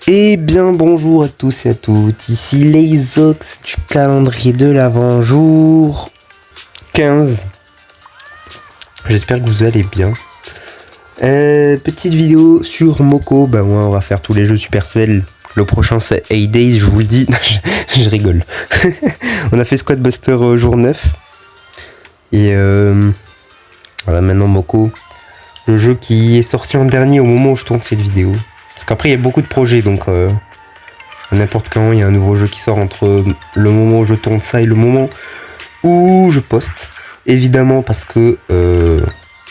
Eh bien bonjour à tous et à toutes, ici les Ox du calendrier de l'Avent, jour 15. J'espère que vous allez bien. Petite vidéo sur Moko, bah moi on va faire tous les jeux Supercell. Le prochain c'est 8 Days, je vous le dis, je rigole. On a fait Squad Buster jour 9. Et voilà maintenant Moko, le jeu qui est sorti en dernier au moment où je tourne cette vidéo. Parce qu'après il y a beaucoup de projets donc n'importe quand il y a un nouveau jeu qui sort entre le moment où je tourne ça et le moment où je poste. Évidemment parce que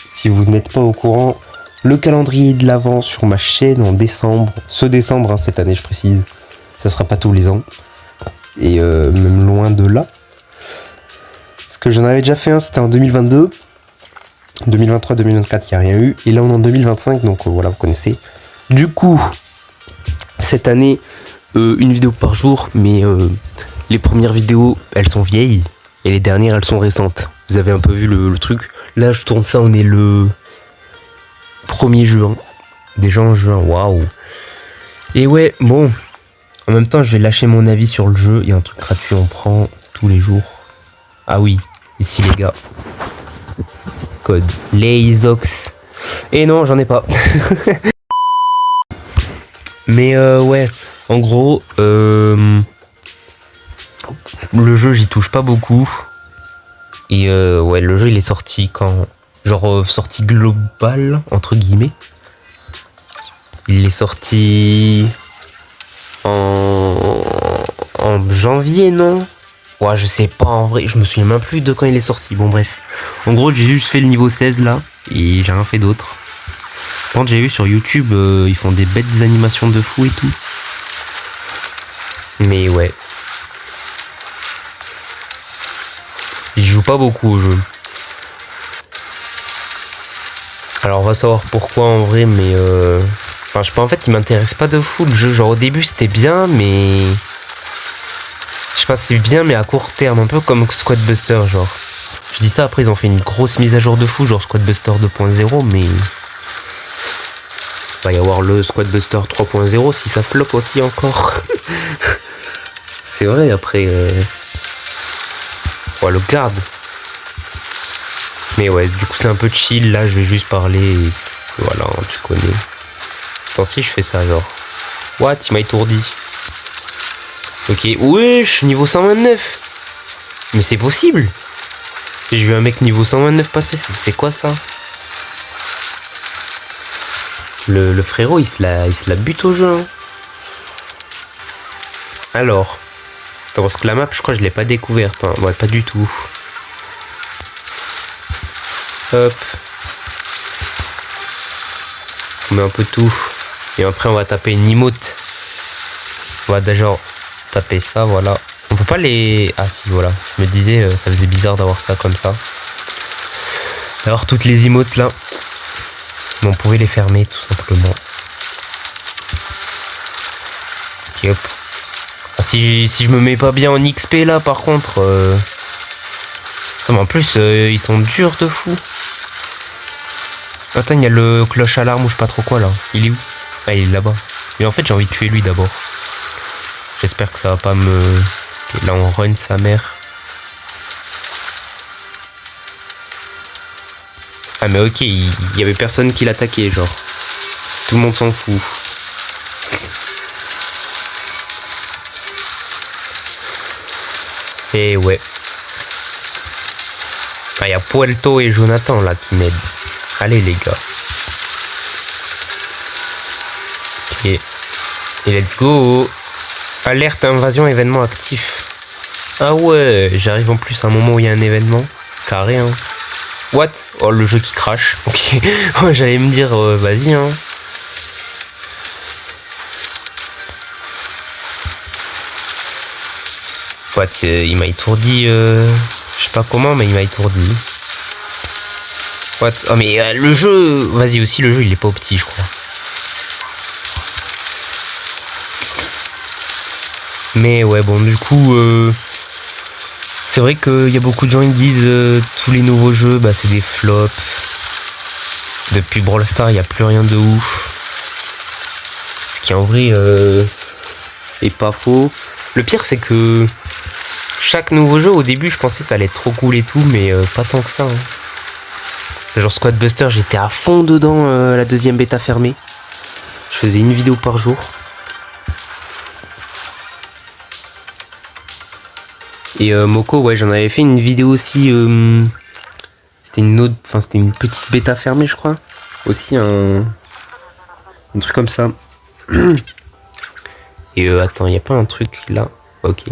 si vous n'êtes pas au courant, le calendrier de l'Avent sur ma chaîne en décembre, ce décembre hein, cette année je précise, ça sera pas tous les ans. Et même loin de là. Parce que j'en avais déjà fait un, c'était en 2022. 2023, 2024, il n'y a rien eu. Et là on est en 2025, donc voilà, vous connaissez. Du coup, cette année, une vidéo par jour, mais les premières vidéos, elles sont vieilles, et les dernières, elles sont récentes. Vous avez un peu vu le truc. Là, je tourne ça, on est le 1er juin. Déjà en juin, waouh. Et ouais, bon, en même temps, je vais lâcher mon avis sur le jeu. Il y a un truc gratuit, on prend tous les jours. Ah oui, ici les gars. Code LESOX. Et non, j'en ai pas. Mais ouais, en gros, le jeu j'y touche pas beaucoup. Et ouais, le jeu il est sorti quand, genre sortie globale entre guillemets. Il est sorti en janvier, non? Ouais, je sais pas en vrai, je me souviens même plus de quand il est sorti. Bon bref, en gros j'ai juste fait le niveau 16 là et j'ai rien fait d'autre. Quand j'ai vu sur YouTube, ils font des bêtes animations de fou et tout. Mais ouais. J'y joue pas beaucoup au jeu. Alors on va savoir pourquoi en vrai, mais enfin je sais pas, en fait il m'intéresse pas de fou le jeu. Genre au début c'était bien, mais je sais pas, c'est bien mais à court terme, un peu comme Squad Buster genre. Je dis ça, après ils ont fait une grosse mise à jour de fou, genre Squad Buster 2.0, mais va y avoir le Squad Buster 3.0 si ça flop aussi encore. C'est vrai, après ouais, le garde. Mais ouais, du coup c'est un peu chill, là je vais juste parler et voilà, tu connais. Attends, si je fais ça genre, what, il m'a étourdi. Ok, wesh, niveau 129. Mais c'est possible. J'ai vu un mec niveau 129 passer, c'est quoi ça? Le frérot il se la bute au jeu hein. Alors parce que la map je crois que je l'ai pas découverte hein. Ouais, pas du tout. Hop, on met un peu tout et après on va taper une emote. On va déjà taper ça, voilà. On peut pas les... Ah si, voilà, je me disais ça faisait bizarre d'avoir ça comme ça, d'avoir toutes les emotes là. Mais on pouvait les fermer tout simplement. Ok, hop. Ah, si je me mets pas bien en XP là par contre en plus ils sont durs de fou. Attends, il y a le cloche alarme ou je sais pas trop quoi là. Il est où? Ah, il est là-bas. Mais en fait j'ai envie de tuer lui d'abord. J'espère que ça va pas me... Okay, là on run sa mère. Ah mais ok, il y avait personne qui l'attaquait genre. Tout le monde s'en fout. Et ouais. Ah, il y a Puerto et Jonathan là qui m'aident. Allez les gars. Ok. Et let's go. Alerte invasion événement actif. Ah ouais, j'arrive en plus à un moment où il y a un événement. Carré hein. What? Oh le jeu qui crache. Ok. J'allais me dire vas-y hein. What? Il m'a étourdi je sais pas comment mais il m'a étourdi. What? Oh mais le jeu... Vas-y aussi le jeu il est pas au petit je crois. Mais ouais bon du coup c'est vrai qu'il y a beaucoup de gens qui disent tous les nouveaux jeux bah c'est des flops. Depuis Brawl Stars il n'y a plus rien de ouf. qui en vrai est pas faux. Le pire c'est que chaque nouveau jeu au début je pensais que ça allait être trop cool et tout, mais pas tant que ça. Hein. Genre Squad Buster, j'étais à fond dedans la deuxième bêta fermée. Je faisais une vidéo par jour. Et Moko, ouais, j'en avais fait une vidéo aussi. C'était une petite bêta fermée, je crois. Aussi un truc comme ça. Et attends, y a pas un truc là? Ok.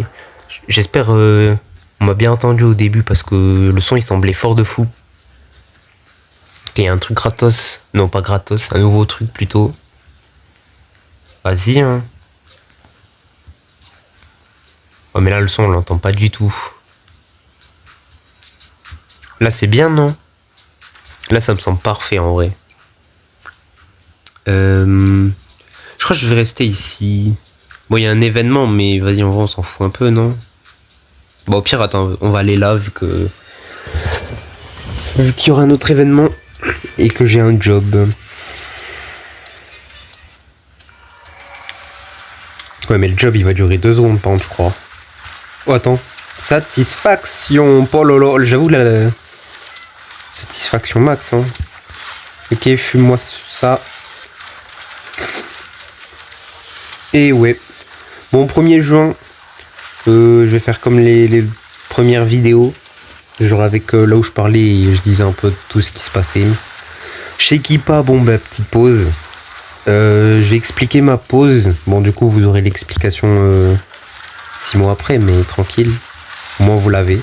J'espère on m'a bien entendu au début parce que le son il semblait fort de fou. Il y a un truc gratos. Non, pas gratos, un nouveau truc plutôt. Vas-y, hein. Oh, mais là, le son, on l'entend pas du tout. Là, c'est bien, non? Là, ça me semble parfait, en vrai. Je crois que je vais rester ici. Bon, il y a un événement, mais vas-y, on s'en fout un peu, non? Bon, au pire, attends, on va aller là, vu qu'il y aura un autre événement et que j'ai un job. Ouais, mais le job, il va durer 2 secondes, par contre, je crois. Oh, attends. Satisfaction, pololo. J'avoue, la satisfaction max, hein. Ok, fume-moi ça. Et ouais. Bon, 1er juin, je vais faire comme les premières vidéos. Genre avec là où je parlais et je disais un peu de tout ce qui se passait. Chez Kippa, bon, bah, petite pause. Je vais expliquer ma pause. Bon, du coup, vous aurez l'explication 6 mois après, mais tranquille. Au moins, vous l'avez.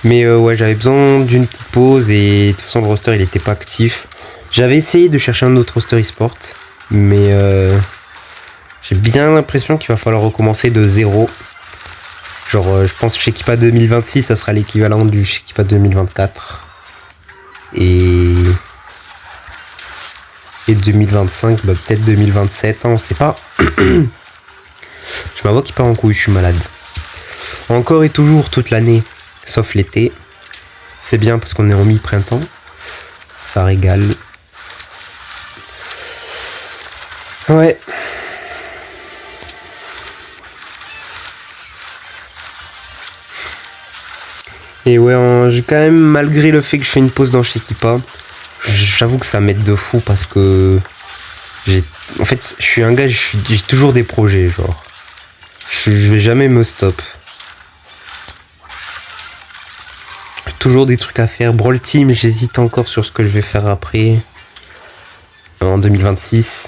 Mais ouais, j'avais besoin d'une petite pause et de toute façon, le roster, il était pas actif. J'avais essayé de chercher un autre roster e-sport, mais j'ai bien l'impression qu'il va falloir recommencer de zéro. Genre, je pense que chez Kippa 2026, ça sera l'équivalent du chez Kippa 2024. Et 2025, bah, peut-être 2027, hein, on sait pas. Je m'avoue qu'il part en couille, je suis malade. Encore et toujours toute l'année, sauf l'été. C'est bien parce qu'on est en mi-printemps. Ça régale. Ouais. Et ouais, j'ai quand même, malgré le fait que je fais une pause dans chez Kippa, j'avoue que ça m'aide de fou parce que en fait, je suis un gars, j'ai toujours des projets, genre. Je vais jamais me stop. Toujours des trucs à faire. Brawl Team, j'hésite encore sur ce que je vais faire après. En 2026.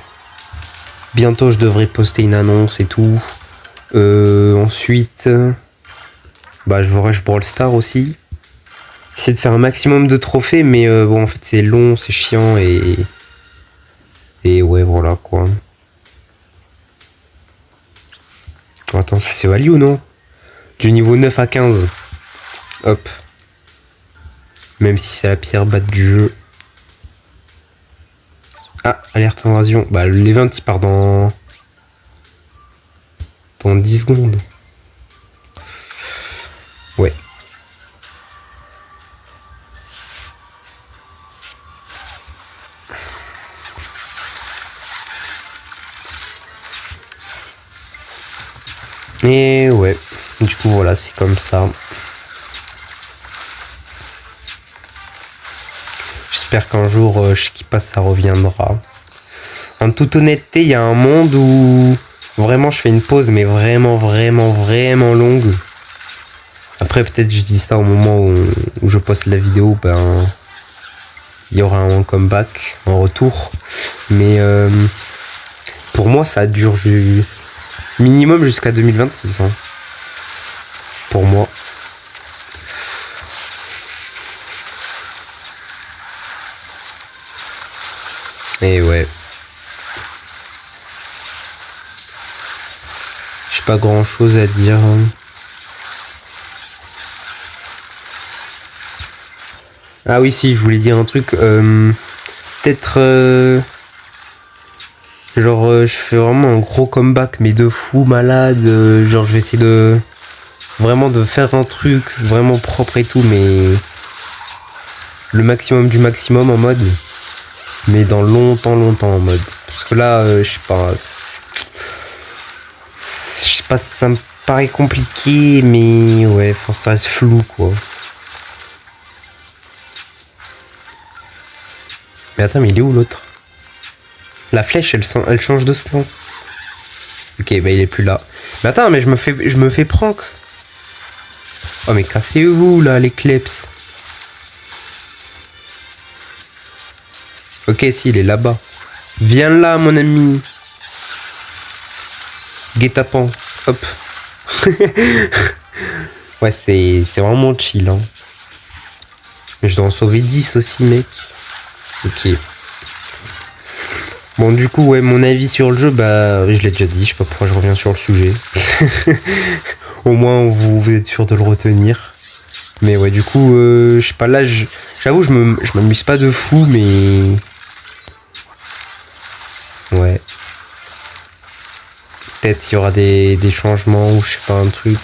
Bientôt, je devrais poster une annonce et tout. Ensuite, bah, je veux rush Brawl Stars aussi. J'essaie de faire un maximum de trophées, mais bon, en fait, c'est long, c'est chiant et ouais, voilà quoi. Attends, c'est value ou non? Du niveau 9 à 15. Hop. Même si c'est la pire batte du jeu. Ah, alerte invasion. Bah, l'event il part dans 10 secondes. Ouais. Et ouais. Du coup, voilà, c'est comme ça. J'espère qu'un jour, chez Kippa, ça reviendra. En toute honnêteté, il y a un monde où vraiment je fais une pause, mais vraiment, vraiment, vraiment longue. Après, peut-être je dis ça au moment où je poste la vidéo, ben, il y aura un comeback en retour. Mais pour moi, ça dure minimum jusqu'à 2026. Hein. Pour moi. Et ouais. J'ai pas grand chose à dire. Ah oui, si, je voulais dire un truc. Peut-être. Genre, je fais vraiment un gros comeback, mais de fou malade. Genre, je vais essayer de. Vraiment de faire un truc vraiment propre et tout, mais. Le maximum du maximum en mode. Mais dans longtemps en mode. Parce que là, je sais pas. ça me paraît compliqué, mais ouais, enfin, ça reste flou, quoi. Mais attends, mais il est où l'autre? La flèche, elle change de sens. Ok, bah il est plus là. Mais attends, mais je me fais prank. Oh, mais cassez-vous, là, les kleps. Ok, si, il est là-bas. Viens là, mon ami. Guet-apens. Hop. Ouais, c'est vraiment chill, hein. Mais je dois en sauver 10 aussi, mec. Ok. Bon, du coup, ouais, mon avis sur le jeu, bah, je l'ai déjà dit, je sais pas pourquoi je reviens sur le sujet. Au moins, vous êtes sûr de le retenir. Mais ouais, du coup, je sais pas, là, j'avoue, je m'amuse pas de fou, mais... Ouais. Peut-être il y aura des changements ou je sais pas, un truc.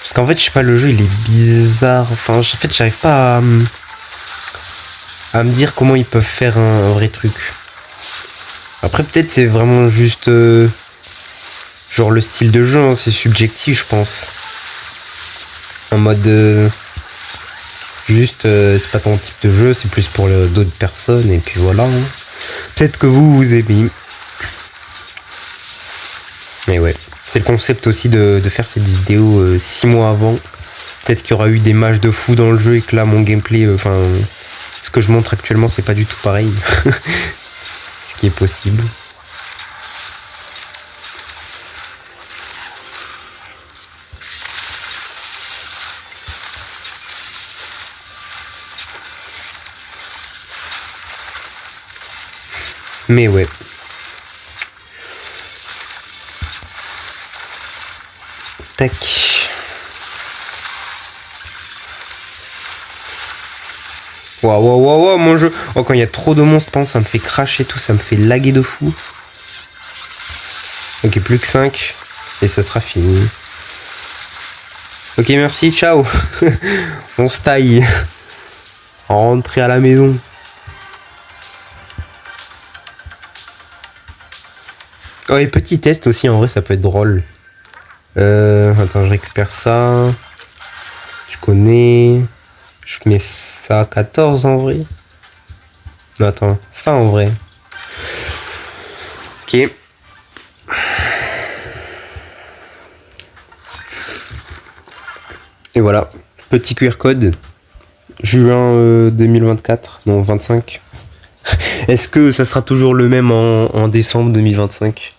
Parce qu'en fait, je sais pas, le jeu, il est bizarre. Enfin, en fait, j'arrive pas à me dire comment ils peuvent faire un vrai truc. Après, peut-être c'est vraiment juste... genre le style de jeu, hein, c'est subjectif, je pense. En mode... juste, c'est pas ton type de jeu, c'est plus pour d'autres personnes, et puis voilà. Hein. Peut-être que vous aimez. Mais ouais, c'est le concept aussi de faire cette vidéo 6 mois avant. Peut-être qu'il y aura eu des matchs de fou dans le jeu et que là, mon gameplay... Enfin, ce que je montre actuellement, c'est pas du tout pareil. Ce qui est possible. Mais ouais. Tac. Waouh, waouh, waouh, waouh, mon jeu. Oh, quand il y a trop de monstres, pense, ça me fait cracher tout, ça me fait laguer de fou. Ok, plus que 5. Et ça sera fini. Ok, merci, ciao. On se taille. Rentrer à la maison. Oh, et petit test aussi, en vrai, ça peut être drôle. Attends, je récupère ça. Je connais. Je mets ça à 14 en vrai. Non, attends, ça en vrai. Ok. Et voilà. Petit QR code. Juin 2024. Non, 25. Est-ce que ça sera toujours le même en décembre 2025?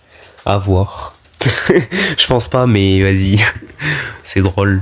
À voir. Je pense pas, mais vas-y. C'est drôle.